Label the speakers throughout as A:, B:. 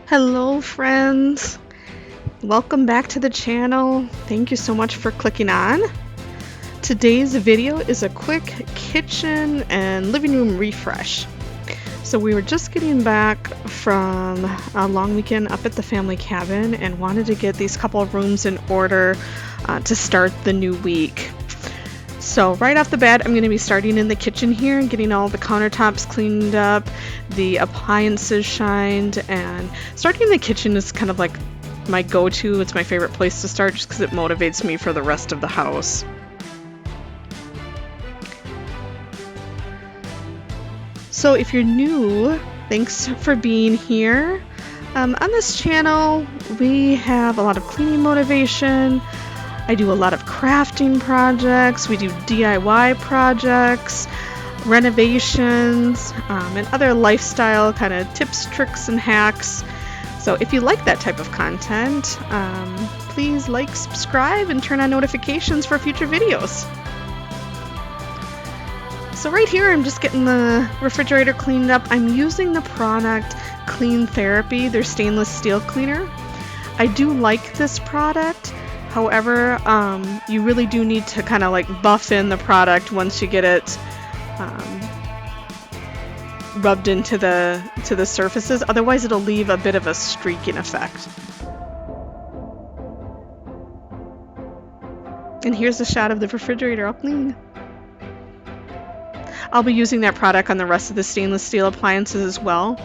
A: Hello friends, welcome back to the channel. Thank you so much for clicking on. Today's video is a quick kitchen and living room refresh. So we were just getting back from a long weekend up at the family cabin and wanted to get these couple of rooms in order to start the new week. So right off the bat, I'm going to be starting in the kitchen here and getting all the countertops cleaned up, the appliances shined, and starting in the kitchen is kind of like my go-to. It's my favorite place to start just because it motivates me for the rest of the house. So if you're new, thanks for being here. On this channel, we have a lot of cleaning motivation. I do a lot of crafting projects, we do DIY projects, renovations, and other lifestyle kind of tips, tricks, and hacks. So if you like that type of content, please like, subscribe, and turn on notifications for future videos. So right here I'm just getting the refrigerator cleaned up. I'm using the product Clean Therapy, their stainless steel cleaner. I do like this product. However, you really do need to kind of like buff in the product once you get it rubbed into the surfaces. Otherwise, it'll leave a bit of a streaking effect. And here's a shot of the refrigerator all clean. I'll be using that product on the rest of the stainless steel appliances as well.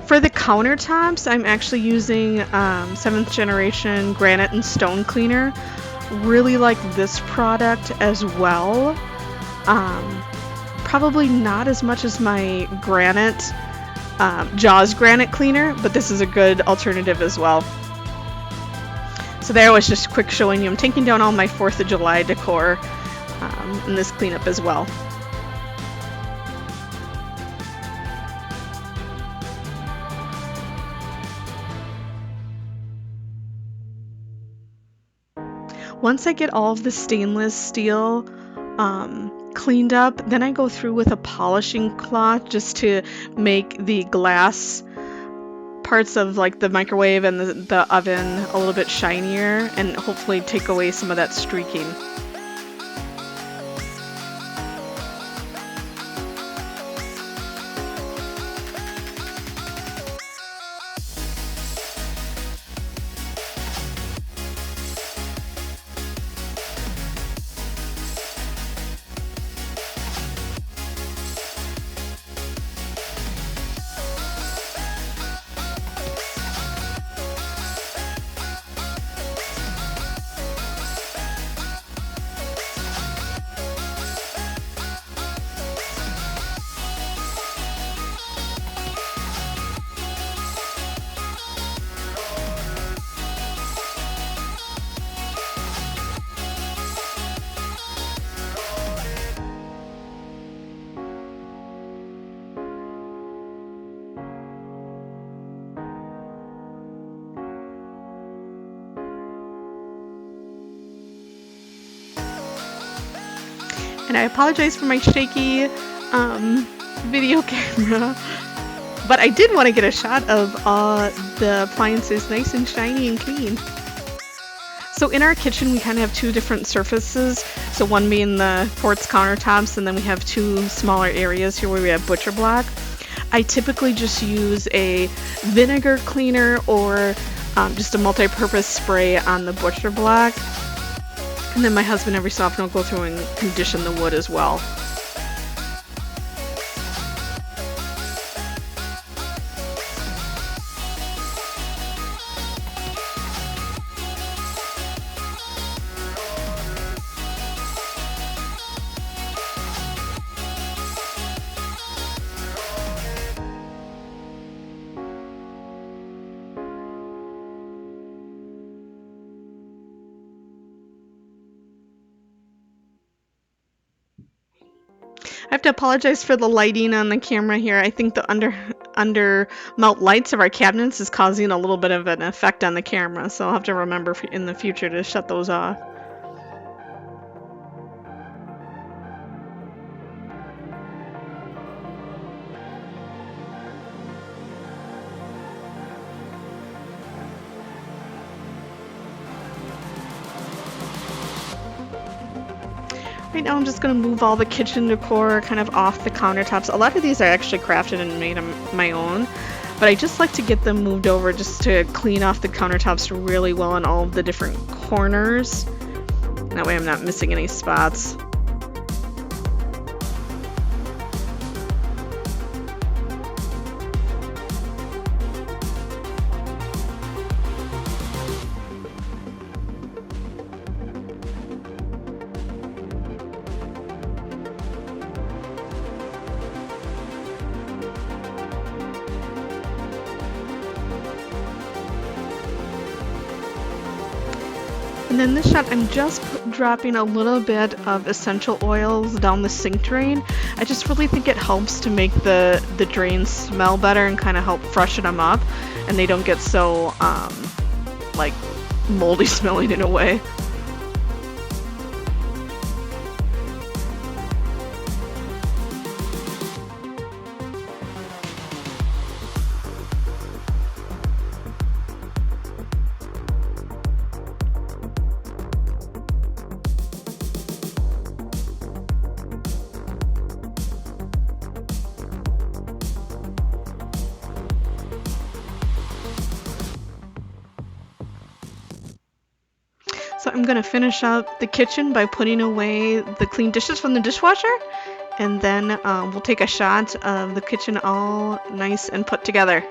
A: For the countertops, I'm actually using 7th generation granite and stone cleaner. Really like this product as well. Probably not as much as my granite, Jaws granite cleaner, but this is a good alternative as well. So there was just quick showing you. I'm taking down all my 4th of July decor in this cleanup as well. Once I get all of the stainless steel cleaned up, then I go through with a polishing cloth just to make the glass parts of like the microwave and the oven a little bit shinier and hopefully take away some of that streaking. And I apologize for my shaky video camera, but I did want to get a shot of the appliances nice and shiny and clean. So in our kitchen we kind of have two different surfaces, so one being the quartz countertops and then we have two smaller areas here where we have butcher block. I typically just use a vinegar cleaner or just a multi-purpose spray on the butcher block. And then my husband every so often will go through and condition the wood as well. I have to apologize for the lighting on the camera here. I think the under mount lights of our cabinets is causing a little bit of an effect on the camera, so I'll have to remember in the future to shut those off. Right now I'm just going to move all the kitchen decor kind of off the countertops. A lot of these I actually crafted and made them my own, but I just like to get them moved over just to clean off the countertops really well in all of the different corners. That way I'm not missing any spots. And then this shot, I'm just dropping a little bit of essential oils down the sink drain. I just really think it helps to make the drains smell better and kind of help freshen them up, and they don't get so like moldy smelling in a way. So I'm gonna finish up the kitchen by putting away the clean dishes from the dishwasher, and then we'll take a shot of the kitchen all nice and put together.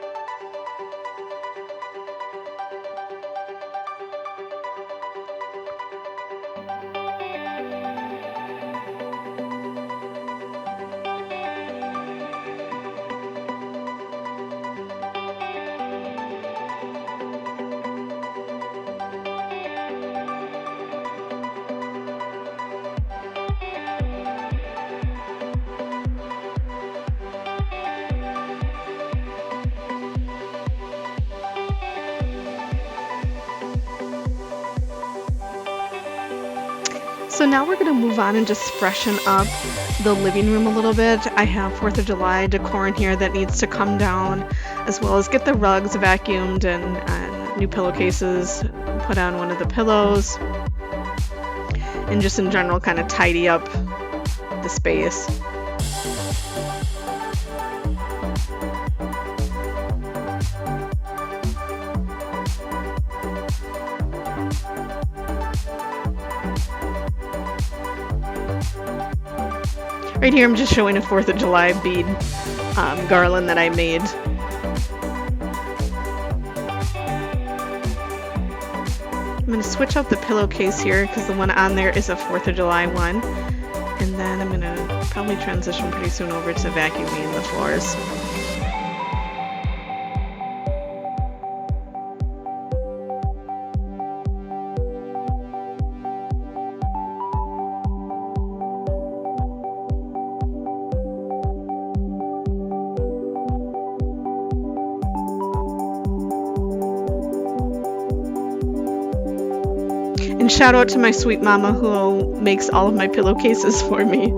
A: So now we're going to move on and just freshen up the living room a little bit. I have 4th of July decor in here that needs to come down, as well as get the rugs vacuumed and new pillowcases put on one of the pillows, and just in general kind of tidy up the space. Right here I'm just showing a 4th of July bead garland that I made. I'm going to switch out the pillowcase here because the one on there is a 4th of July one. And then I'm going to probably transition pretty soon over to vacuuming the floors. And shout out to my sweet mama who makes all of my pillowcases for me.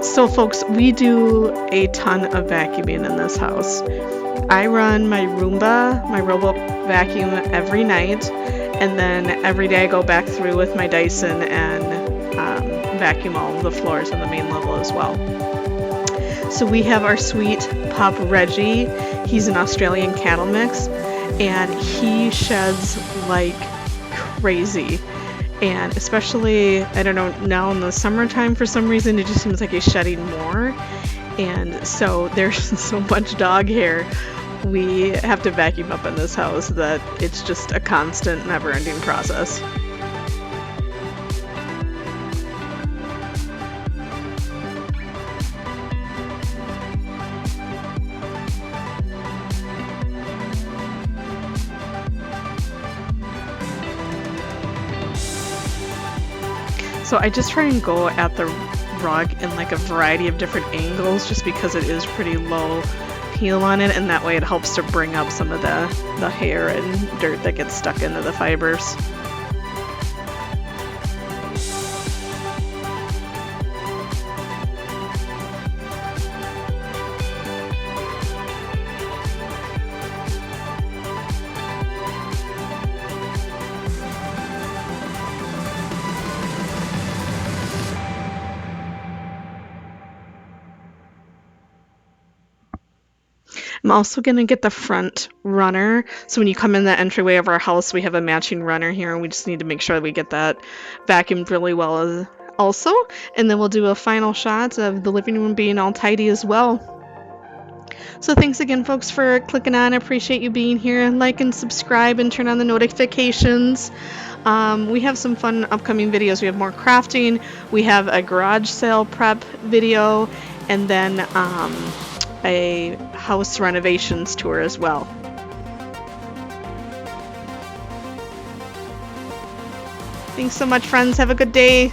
A: So folks, we do a ton of vacuuming in this house. I run my Roomba, my robot vacuum, every night, and then every day I go back through with my Dyson and vacuum all of the floors on the main level as well. So we have our sweet pup Reggie. He's an Australian cattle mix, and he sheds like crazy. And especially, I don't know, now in the summertime, for some reason, it just seems like he's shedding more. And so there's so much dog hair we have to vacuum up in this house that it's just a constant, never-ending process. So I just try and go at the rug in like a variety of different angles just because it is pretty low peel on it, and that way it helps to bring up some of the hair and dirt that gets stuck into the fibers. I'm also going to get the front runner. So when you come in the entryway of our house, we have a matching runner here, and we just need to make sure that we get that vacuumed really well also. And then we'll do a final shot of the living room being all tidy as well. So thanks again, folks, for clicking on. I appreciate you being here. Like and subscribe and turn on the notifications. We have some fun upcoming videos. We have more crafting. We have a garage sale prep video, and then a house renovations tour as well. Thanks so much, friends. Have a good day.